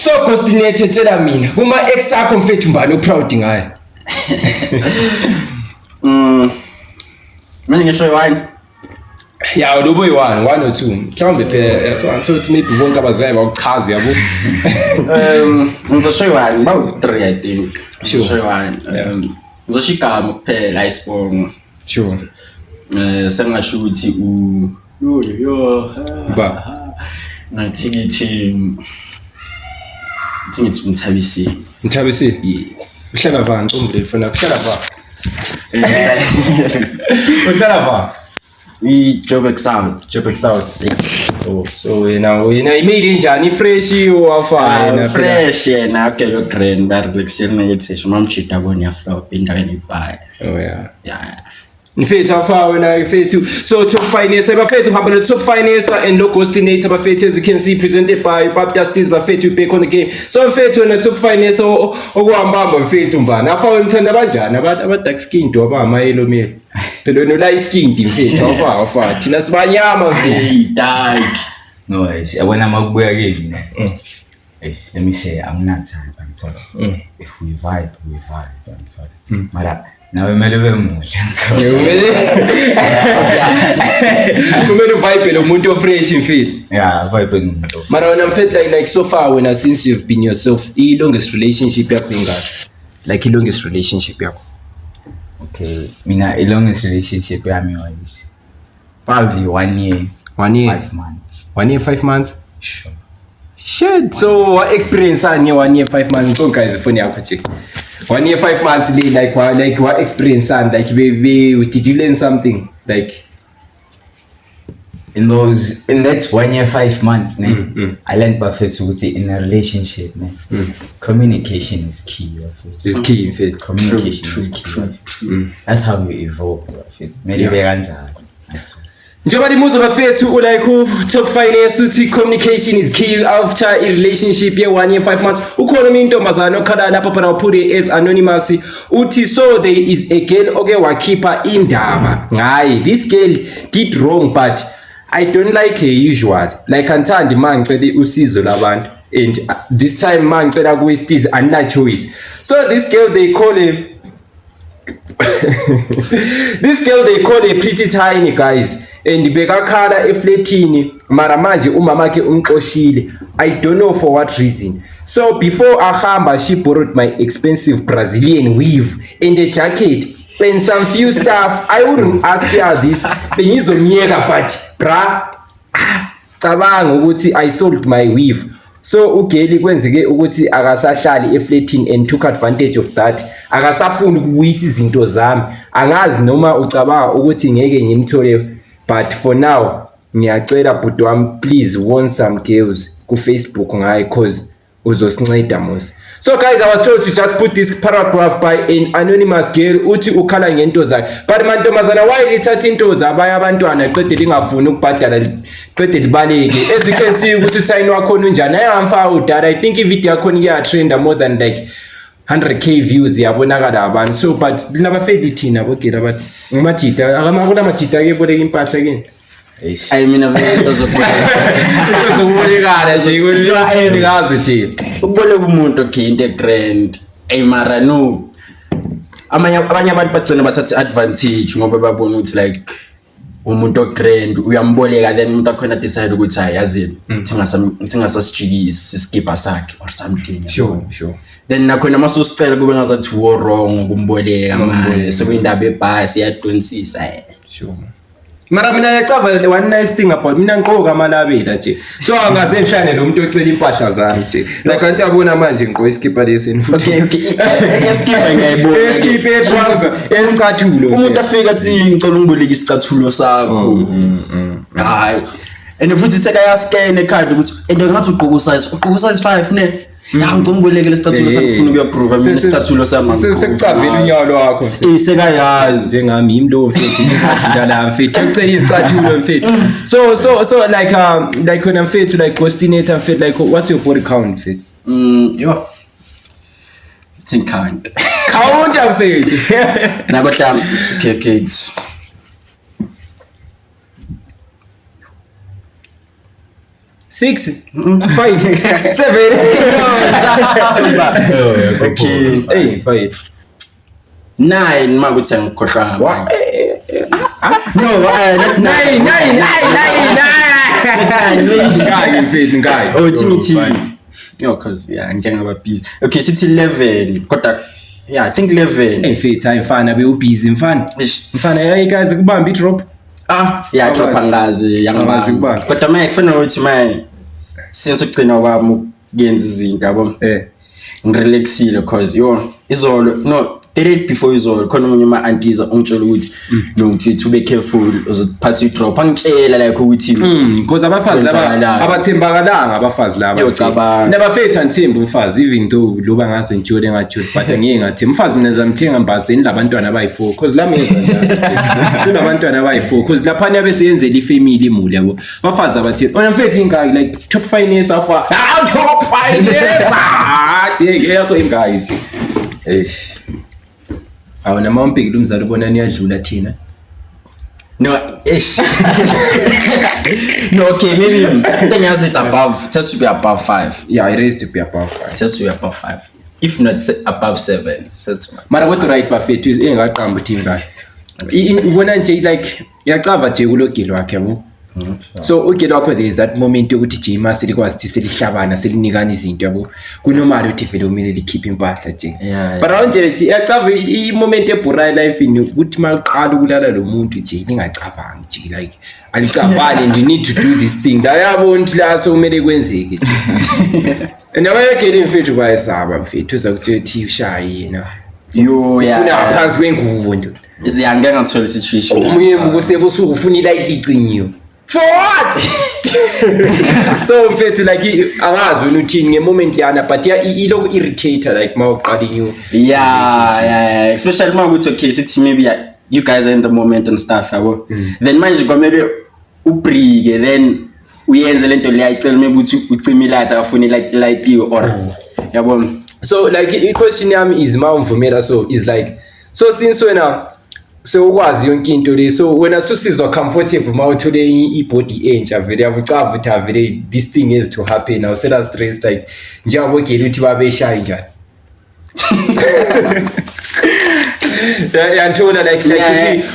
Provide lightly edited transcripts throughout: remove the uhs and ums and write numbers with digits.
So Ghostinator tshela mina kuma ex akho mfethu mbani uproud ngayo. Mina ngisho y1. Yeah, lo boy 1 or 2. Mhlawumbe phela so I thought maybe bonke abazayi bakuchaza yabo. Ngizosho y1 about 3 I think. Sure. Ngizosho y1. Ngizosho igama kuphela isibongo. Sure. Sengasho ukuthi yo ba ngithi Mthabisi. Mthabisi? Yes. Uhlala bani Ncombuleli funa uhlala ba? Uhlala ba? Joburg South. Oh, so wena imile njani fresh wafana fresh yena akelo grand bar lekuseni ukuthi mamchita kona yafla endaweni ebhaya. Oh yeah. Yeah. Mfethu afa wena mfethu so top finance bafethu hamba no top finance and lo Ghostinator bafethu as you can see presented by Pap Dusties bafethu back on the game so mfethu na top finance okuhamba mfethu mbana afa ngithanda kanjani aba dark skin do abama yellow meal phela no light skin mfethu afa thina sibanyama mfethu dark no yabona makubuya ke mina let me say I'm not tired ngithola if we vibe ngithola mara nawe mele bemuhle kumele vibe lo muntu ofresh mfethu yeah vibe ngumuntu mara wena mfethu like so far when since you've been yourself the longest relationship yakho ingaka like the longest relationship yakho okay mina the longest relationship yami was probably 1 year 5 months 1 year 5 months sure shit so what experience ani 1 year 5 months so guys phone yakho chick 1 year 5 months like what experience and like did you learn something like in that 1 year 5 months I learned first in a relationship communication is key it's key in fact communication is key that's how you evolve it's maybe kanjalo njengoba limuzo bafethu like top finance uthi communication is key after a relationship ye 1 year 5 months ukhona umuntu intombazana okhala lapha phana uphude as anonymous uthi so there is a girl okay wakhipha indaba ngaye this girl did wrong but I don't like her usual like anthandi mangicela usizo labantu and this time mangicela kuwestiz anila choice so this girl they call a pretty tiny guys and bekakhala eflatini mara manje umamakhe umxoshile I don't know for what reason so before ahamba she borrowed my expensive Brazilian weave and a jacket and some few stuff I wouldn't ask her this bengizomyeka but bra cabanga ukuthi I sold my weave so ugeli kwenzeke ukuthi akasahlali eflatini and took advantage of that akasafuni ukubuyisa izinto zami angazi noma ucabanga ukuthi ngeke ngimthole but for now ngiyacela bhuti wami please warn some girls ku Facebook ngaye cause uzosinceda mos so guys I was told to just put this paragraph by an anonymous girl uthi ukhala ngento zakhe but mantombazana why lithatha into zabaya abantwana qede lingafuni ukubhadala qede libaleke as you can see ukuthi uthayini wakho unjani ayamfa udala I think ivideo yakho iya trend more than like 100k views yabonakala abantu so but linabafedi thina bogela but ngimajita akamagula majita ke boleka impahla kini I mean abantu zokubolekana nje ngazi thi ukuboleka umuntu okay into grand mara no abanye abantu bagcina bathatha advantage ngoba babona ukuthi like umuntu grand uyamboleka then umuntu akhona decide ukuthi ayazi thingasasijikisi iskipa sakhe or something sure then nakhona masosicela kube ngazathi war wrong ukumboleka manje so indaba ebhasi yaqinisisa sure mara mina yacava one nice thing about mina ngiqoka amalabela nje so angaze ngihlane lo muntu ocela impahla zami nje like kanti abona manje ngiqoka iskipa leseni okay iskipa ngiyayibona iskipa etrouser esicathulo umuntu afika athi ngicela ungiboleke isicathulo sakho hayi and futhi sekayaskene ekhadi ukuthi and ngathi uqoka size 5 ne ngicela ungiboleke lesicathulo sakho ufuna ukuyaprove mina isicathulo sami sekucavela unyalo wakho sekayazi njengami imlo mfethu ngidala mfethu ucela izicathulo mfethu so like when I'm mfethu like Ghostinator mfethu like what's your body count mfethu yo think count mfethu nakohla kids 6 5 7 Okay. Hey, fine. 9 makuthi angikhohlwa What? no not 9 Ngai mfethu ngai. oh Timothy yo cause yeah ngiyangaba busy okay sithi 11 kodwa yeah I think 11 Hey mfethu ayifana be ubusy mfana. Eish. Mfana yayikazi kubamba i-drop. yeah drop angazi Angazi yangabazi kubani. kodwa manje kufanele ukuthi manje since ugcina kwami ukuyenza izinto yabo ngirelaxile cause yo izolo no the day before izolo khona umunye ama aunties ongitshela ukuthi no mfethu ube careful uzophatha i-drop angitshela like ukuthi because abafazi laba abathembakalanga abafazi laba. Nabafethu anthemba umfazi even though loba ngase ngitshole engathuli but ngiye ngathi umfazi mina ngizamthenga mbaseni labantwana abayi4 because la mina ngizona abantwana abayi4 because lapha niyabe seyenzela ifamily imuli yabo abafazi abathi ona mfethu ingaki like top finance afa top finance yakho ingaki awona mawumpikile umzali ubona niyadlula thina. no ish no okay maybe then as it's above it has to be above 5 Yeah, I raised to be above 5. it has to be above 5 if not above 7 says Mara what right bafethu engaqamba uthi ngayo. Ubona nje like yacava nje kulogilo wakhe yabo. So ugilo wakho there is that moment yokuthi nje imasi likwazi ukuthi selihlabana selinikana izinto yabo. Kunomali uthi vele umile likhipha impahla nje. But awunje nje yacava I moment ebhura life ini ukuthi maqala ukulala lo muntu nje ningacabangi nje like alicabane and you need to do this thing. Dayabona ukuthi la so kumele kwenzeke nje. And awayekele mfethu bayesaba mfethu uzakuthi ushaye yena. yo yeah Ufuna phansi kwengubo nje. is the angeke ngithola situation Umyembu kusebusuku ufuna ilight icinyiwe. For what? So mfethu like angazi uthini ngemoment yana but iloko irritator like mawuqala new. yeah especially uma ukuthi okay sithi maybe you guys are in the moment and stuff yabo then manje kwamele ubrike then uyenze lento le ayicela maybe uthi ucima ilathi afuna light you or yabo. So like the question yami is mawumvumela so is like so since wena so ukwazi yonke into le so wena susizwa comfortable mawuthole ibody entsha vele yabucava ukuthi vele this thing is to happen now sela stress like njengabo gele uthi babeshaye njani. Yanthola like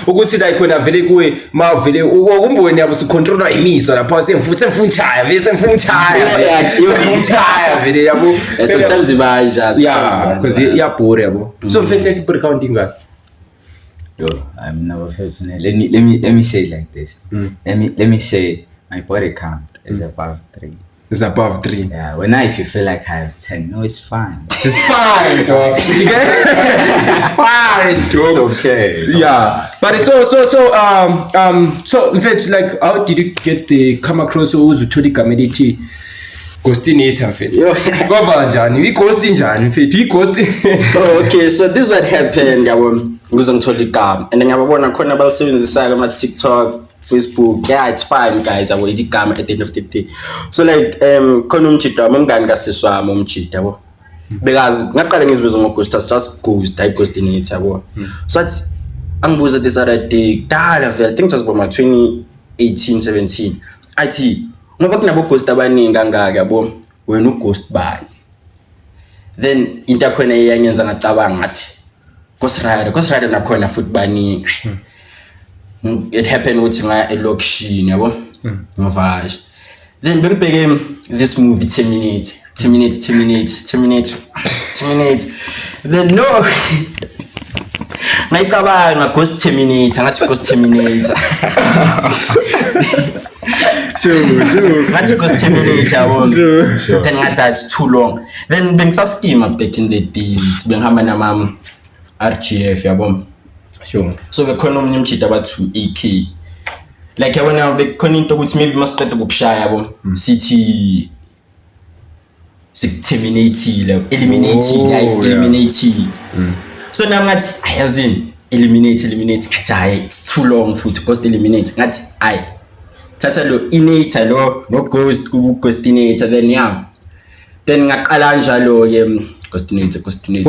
ukuthi like wena vele kuwe mawuvele ukumboni yabo su controlwa imizwa lapha semfunchaya vele semfunchaya vele yabo sometimes ibaja yeah because iyabhore yabo. So mfethu break counting ngathi. Yo, I'm never first. Let me say it like this. Let me say my body count is above 3. It's above 3. Yeah, if you feel like I have 10, no, it's fine. It's fine, dog. It's fine, dog. It's okay. Yeah, but so in fact, like, how did you come across uzuthola igama elithi ghostinator mfethu? Ngoba njani? I-ghost njani mfethu? I-ghost. Okay, so this is what happened yabo ukuze ngithola igama and ngiyabona khona abalisebenzisayo ama TikTok, Facebook. Yeah, it's fine guys. I will igama at the end of the day. So like khona umjida wami umngani kasisi wami umjida yabo. Because ngaqala ngizibizwa ngoghost just ghost, I ghostinator yabo. So it's angibuza this other day dala vele I think it was about 2018 17. Athi ngoba kunabo ghost abaningi kangaka yabo wena ughost bani. Then into khona iyanyenza ngacabanga ngathi Kosrada nakhona futhi baningi. It happened ukuthi nga elokishini yabo ngivasha. Then bengibheke this movie Terminator. Then no ngicabanga Ghost Terminator ngathi Ghost Terminator. Ngathi Ghost Terminator yabo. Then ngathi it's too long. Then bengisaskima back in the days bengihamba namama RGF yabo. Sure. So bekhona umunye umjida abathu AK. Like yabona bekhona into ukuthi maybe masiqeda ukushaya yabo sithi terminate eliminate. So now ngathi ayazini eliminate ngathi hayi it's too long futhi ghost eliminate ngathi hayi thatha lo inator lo no ghost ku ghostinator then ngaqala njalo ke ghostinator.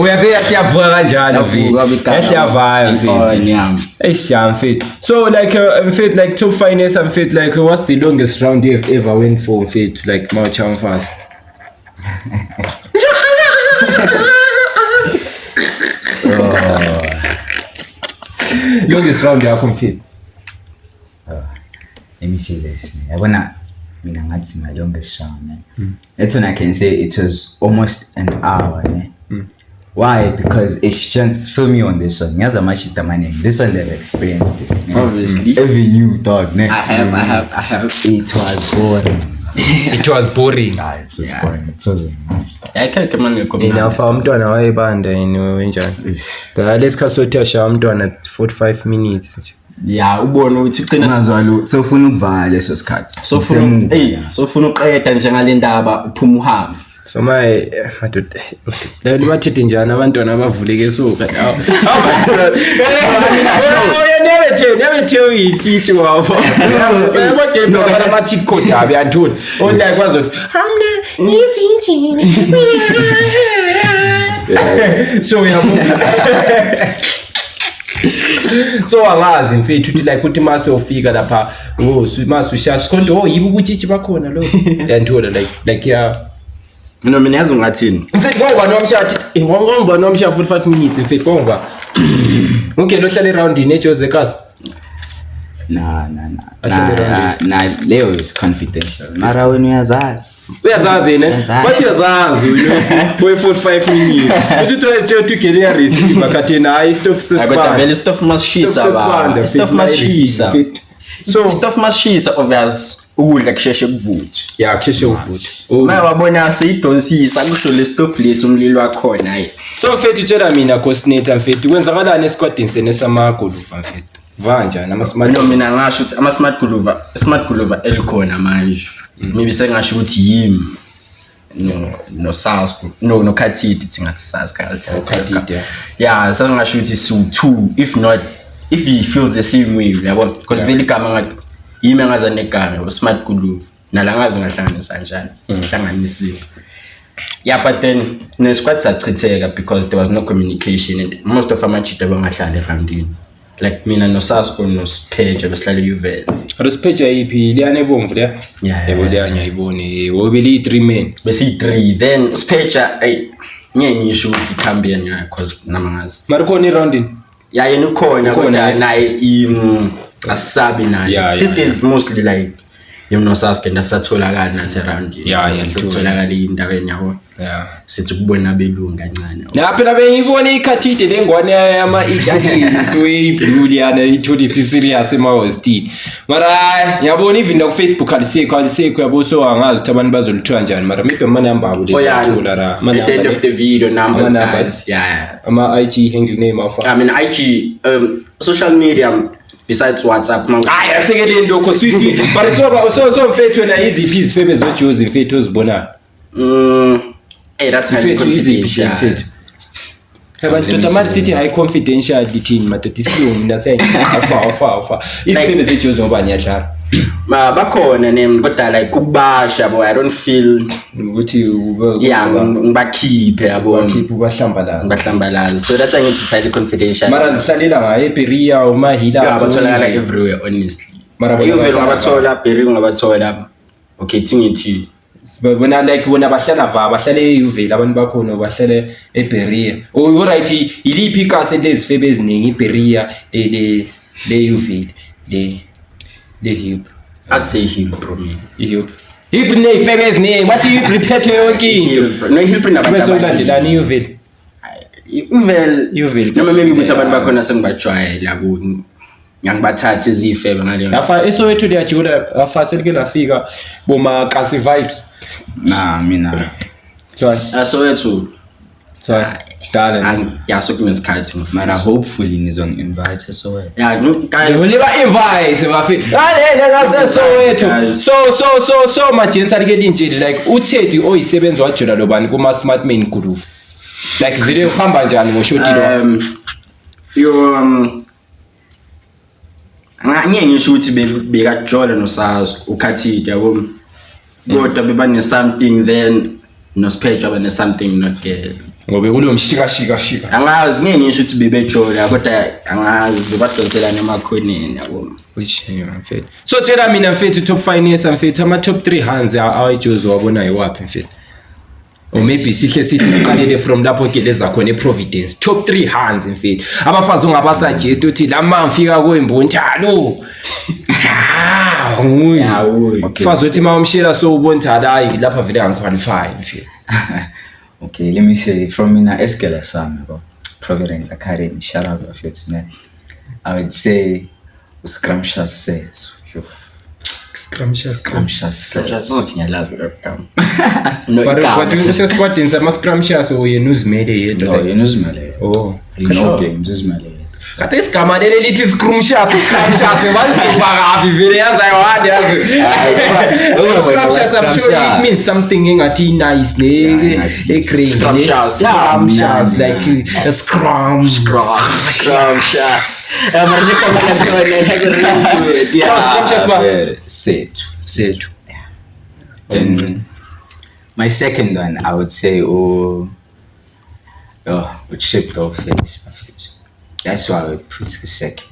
Uyavela siyavuka kanjani mfethu? Esiyavaya mfethu. Esiyam mfethu. So like mfethu like top finance mfethu like what's the longest round you have ever went for mfethu like mawuchaya mfasi? Longest round yakho mfethu. Let me say this. Yabona mina ngathi my longest round. That's when I can say it was almost an hour. Why? Because it's just feel me on this one. Ngiyazi amashita amaningi. This one they've experienced it. Obviously. Every new dog. I have. It was boring. It was boring. It was boring. It wasn't much. I can't come on your Inafa umntwana wayebanda enjani. Da lesikhasothi yasha umntwana 45 minutes. Yeah, ubona ukuthi ugcina Ngazwalo sofuna ukuvala leso sikhathi. Sofuna uqeda nje ngale ndaba uphuma uhambe. So my madoda bathethe njani abantwana abavuleke soka. Never tell isithi wapho. Yabona ngaba ama cheat code abi antoni. Online kwazi ukuthi amna ivinjini. So uyabona. So angazi mfethu uthi like uthi mase ufika lapha mase ushaya konto yibo ubutshitshi bakhona lo. Yanthola like yeah. Mina yazi ngathini. Mfethu ngoba nomshathi ngomba nomsha 45 minutes mfethu ngoba. Okay lo hlale round in eJoseph. Nah, Leo is confidential. Mara when uyazazi ne bathi uyazazi we 45 minutes usithi wayesithe to get a receive akathena hayi stuff sesibanda vele stuff mashisa so stuff mashisa obvious ukudla kusheshe kuvuthwe kusheshe kuvuthwe manje wabona siyidonsisa kusho le stop lesi umlilo wakhona hayi so mfethu utshela mina coordinator mfethu kwenzakalani esquadini senesamagoluva mfethu vanja nama-smart mina ngasho ukuthi ama-smart guluva elikhona manje maybe sengasho ukuthi yimi no SARS no Khathidi thingathi SARS Khathidi yeah sengasho ukuthi su2 if he feels the same way yabo because vele igama ngathi yimi ngaza negama smart guluva nalangazi ngahlanganisa kanjani ngihlanganisiwe yeah but then no squad sachitheka because there was no communication and most of ama-cheater bangahlali roundini like mina no Sasko no Speja besihlale Juve. Ro Speja ipi liyane bomvu le? Yebo liyanya ibone. Wobili 3 men. Besi 3 then Speja ngisho ukuthi Cambian because namangazi. Mariko ni roundin. Yeah yena ukhona kodwa naye asabi naye. This is mostly like no Sasko nasatholakala nathi round. Yeah sitholakala indaweni yabo. Yeah sithi kubona belungu kancane na phela bengibone iKhathide lengwane yama Italian so iBluliyana itholi serious ema-hostel mara ngiyabona even ku Facebook alisekho yabo so angazi ukuthi abantu bazolithola njani mara maybe ama number abo lethola la at the end of the video numbers guys ama IG handle name afa I mean IG social media besides WhatsApp asekele ndokho swiftly but so mfethu wena iziphi izifebe zoJozi mfethu ozibona that's how easy fit. Abantu tamari sithi high confidentiality madoda isilungu nasenye afa isifebe seJozi ngoba ngiyadlala bakhona name kodwa like ukubasha bo I don't feel ukuthi ngibakhiphe yabo bahlambalaza so that's why ngithi highly confidential mara zihlalela ngaye Beria umahila abatholakala everywhere honestly mara ngabathola Beria ngabathola okay thingithi bona like bona bahlala eUville abantu bakhona bahlale eBeria alright iliphi ikase lezifebe eziningi iBeria le eUville le hip I'd say hip bro hip nezifebe eziningi bathi you prepare yonke into no hip nabantu abalandelana eUville noma maybe ukuthi abantu bakhona sengibajwayela yabo ngiyangibathatha izifebe ngale afa eSoweto liyajula afa selike lafika boma kasi vibes mina Soweto darling so kunesikhathi mara hopefully ngizongi-invite Soweto guys uliba invite bafi ngase Soweto so majensi alike linjeli like uThedi oyisebenza wajula lobani kuma smart man group like vile uhamba njani ngoshoti lo ngisho ukuthi bekajola noSARS uKhathide yabo kodwa bebane something then noSpeja bane something not get ngobe kulo mshika angazi ngisho ukuthi bebejola kodwa angazi bebadonselana emakhoneni yabo mfethu so tell mina mfethu top finance mfethu ama top 3 hands awaJozi wabona yiwapi mfethu or maybe sihle sithi siqalele from lapho geleza khona eProvidence top 3 hands mfethu abafazi ungaba suggest uthi la mfika kwembontalo fazi uthi mawumshela so ubontala hayi lapha vele angiqualify mfethu. Okay, let me say from mina eskela sami bro, Providence Academy, shout out to man. I would say Scrumptious Sethu. Scrumptious Sethu. Not ngiyalazi lokho. But use squad in some Scrumptious or you nuzimele yedwa. No, you nuzimele. Oh, no games izimele. Kade isigama leli lithi Scrumptious balibhakabi vele yazi yazi. Scrumptious I'm sure it means something engathi nice ne green. Scrumptious. Like a scrumptious. Sethu. Then my second one, I would say, with Chip Dollface. That's why I would put the second.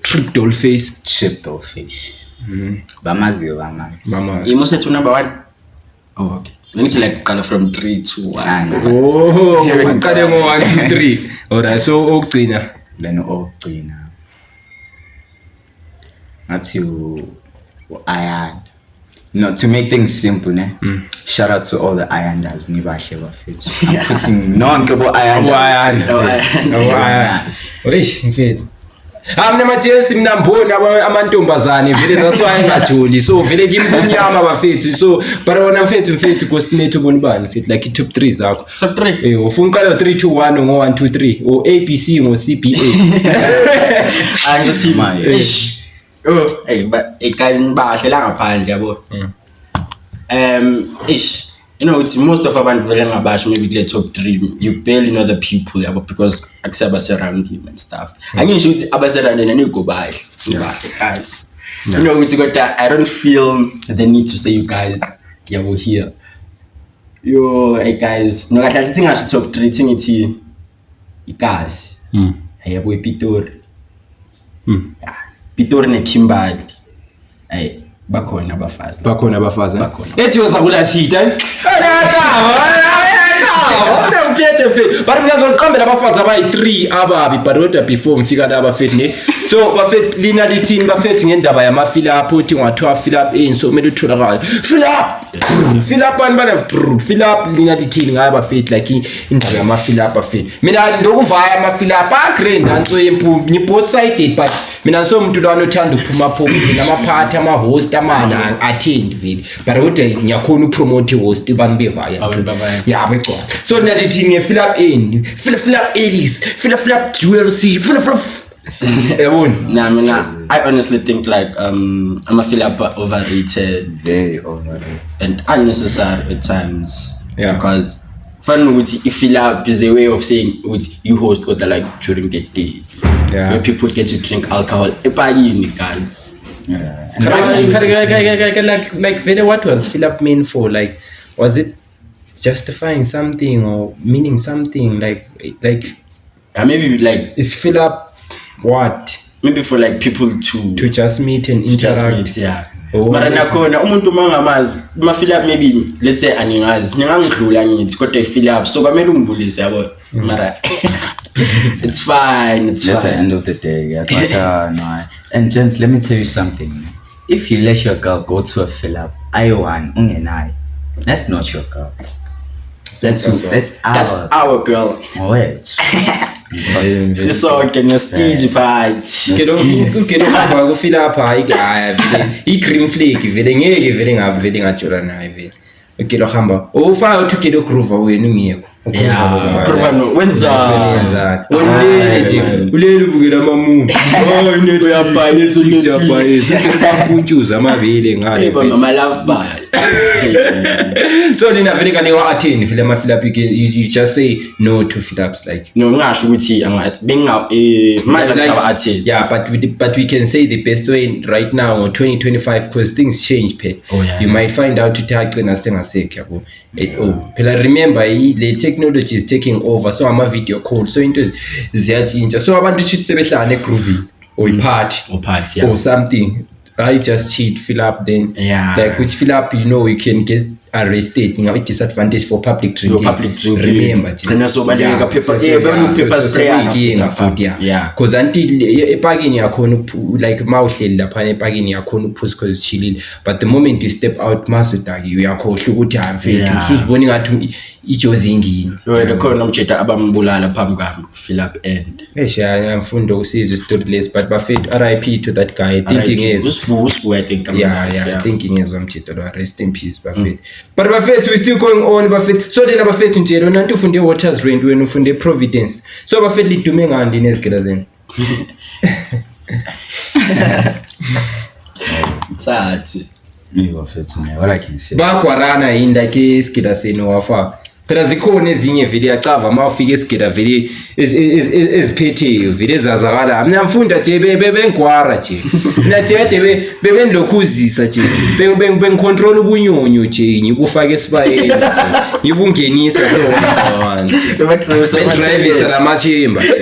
Chip Dollface. Chip Dollface. Bamazi. You must say to number 1. Oh, okay. We need to like color from 3 to 1. Oh, we can 1, 2, 3. Alright, so Ogcina. Then Ogcina. Not you, Iron. No, to make things simple, ne? Shout out to all the Ironers. I'm putting non-cable Iron. Wish, in fact. Amna mathesi mina mbona amantombazane vele that's why ngajoli so vele kimbunyama bafethu so bara wona mfethu coordinate ubona bani mfethu like top 3 zakho top 3 ufuna uqala 3 2 1 ngo 1 2 3 o ABC ngo CBA angithi ish hey but guys nibahle la ngaphandle yabo ish you know it's most of abantu vele ngabasho maybe the top 3 you barely know the people yabo because akusaba surround him and stuff angisho ukuthi abasurrounded nigo bahle guys you know ukuthi kodwa I don't feel the need to say you guys yabo here yo hey guys no kahle ukuthi ngasho top 3 thingithi igazi yabo ePitori Pitori ne Kimberley hey bakhona abafazi ethi uza kula shita mphethe fe but mina ngizoqambela abafazi abayi3 ababi but kodwa before ngifika la bafethi ne so bafethi lina lithini bafethi ngendaba yama fill up uthi ngathiwa fill up so kumele utholakala fill up bana fill up lina lithini ngaye bafethi like indaba yama fill up bafethi mina ndokuvaya ama fill up grand antswempu ni both sided but mina so umuntu lo anothanda ukuphuma phuma namaphathi ama host amana attend vile but kodwa ngiyakhona upromote host bani bevaya yeah begcwala so nalithi nge fill up in fill up Ellis fill up ULC fill up nah mina I honestly think like I'm a fill up overrated, very overrated and unnecessary at times because fun with if fill up is a way of saying with you host got like during the day where people get to drink alcohol guys like very what was fill up mean for like was it justifying something or meaning something like maybe like is fill up what maybe for like people to just meet and interact mara nakhona umuntu mangamazi ma fill up maybe let's say aningazi ngangidlula ngithi kodwa fill up so kwamele ungibulise yabo mara it's fine at the end of the day no. And gents, let me tell you something, if you let your girl go to a fill up I1 ungenayo, that's not your girl. That's our girl. Wait. Sisonke nestizi phathi ke hamba ku fill up hayi gaya vele I green flag vele ngeke vele ngabe vele ngajola naye vele ke lo hamba ufaka uthi ke lo groove wena ungiyeko groove no wenza ulele ubukela amamuntu uyabhalisa uyabhalisa uyapuntshuza amavele ngale ama love bar so nina vele kane wa attend vele ama fill up you just say no to fill ups like no ngasho ukuthi angathi benga manje ngaba attend but we can say the best way right now or 2025 because things change you might find out to agcina sengasekho yabo phela remember le technology is taking over so ama video call so into ziyatshintsha so abantu chithi sebehlana egrooving or party or something I just cheat fill up then like which fill up you know you can get arrested ngabe disadvantage for public drinking. Remember gcina sobaleka paper spray yeah because until epakini yakhona like mawuhleli lapha epakini yakhona uphuza because chillile, but the moment you step out masudaki uyakhohle ukuthi mfethu usuzibona ngathi ijozi ingini wena khona umjeda abambulala phambi kwami fill up end ngiyafunda usizo story less, but bafethu RIP to that guy. Thinking is I think thinking is umjeda rest in peace bafethu. But bafethu we still going on bafethu. So then bafethu nje lona nto ufunde Waters Rand wena ufunde Providence, so bafethu lidume ngandi nezigela zeni Tsathi bafethu ne all I can say bakwarana inda ke isigida senu wafa phela zikhona ezinye vele yacava mawufika esigida vele eziphetheyo vele ezazakala. Mina mfunda nje bengwara nje nathi kade bebendilokhuzisa nje bengicontrol ubunyonyo nje ngikufaka esibayeni ngibungenisa so drive lamachimba nje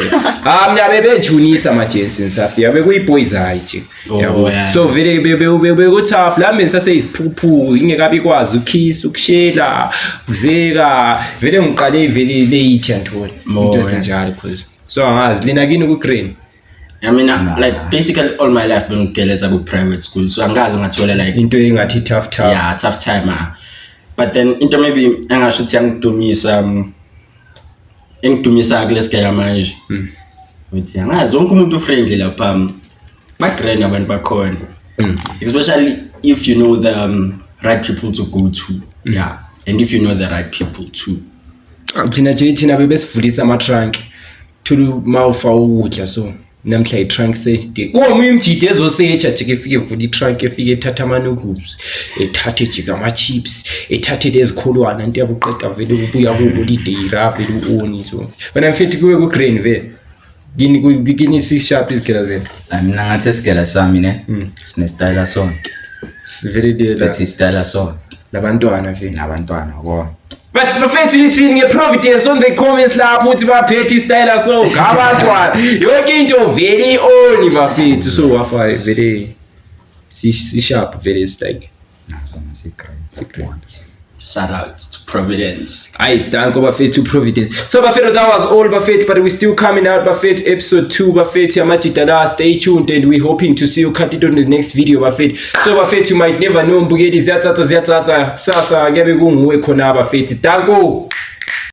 mina bebejunisa majensi nsafika bekuyiboys hayi nje yabo. So vele bekutough la mina sase isiphuphu ingekabi kwazi ukhisa ukushela ukuzeka vele ngiqale vele late yantoni into ezinjalo cause so angazi lina kini ku Green. I mean like basically all my life bengigeleza ku private school, so angazi ngathola like into engathi tough time but then into maybe angasho ukuthi engidumisa kulesikela manje uthi angazi wonke umuntu friendly lapha bagrand abantu bakhona especially if you know the right people to go to and if you know the right people too. Thina bebesivulisa ama trunk thulu mawufa ukudla so namhla i-trunk safety kuomunye umjide ezosearcha nje efike evula i-trunk efike ethatha ama-noodles ethathe nje ama-chips ethathe lezikholwana into yabuqeda vele ubuya ku-holiday vele u-oni so wena mfethu kuwe ku-Green vele kini si-sharp izigela zenu. mina ngathi isigela sami ne sine-style sonke vele style sonke nabantwana vele nabantwana bona. But bafethu lithini nge-Providence on the comments lapho uthi baphethe istyle so ngabantwana yonke into vele i-oni bafethu so wafa vele si-sharp vele it's like shout out to Providence. I thank you bafethu Providence. So bafethu that was all bafethu, but we still coming out bafethu episode 2 bafethu yamachitala. Stay tuned and we hoping to see you cut it on the next video bafethu. So bafethu you might never know mbukeli ziyathatha sasa kuyabe kunguwe khona bafethu. Thank you.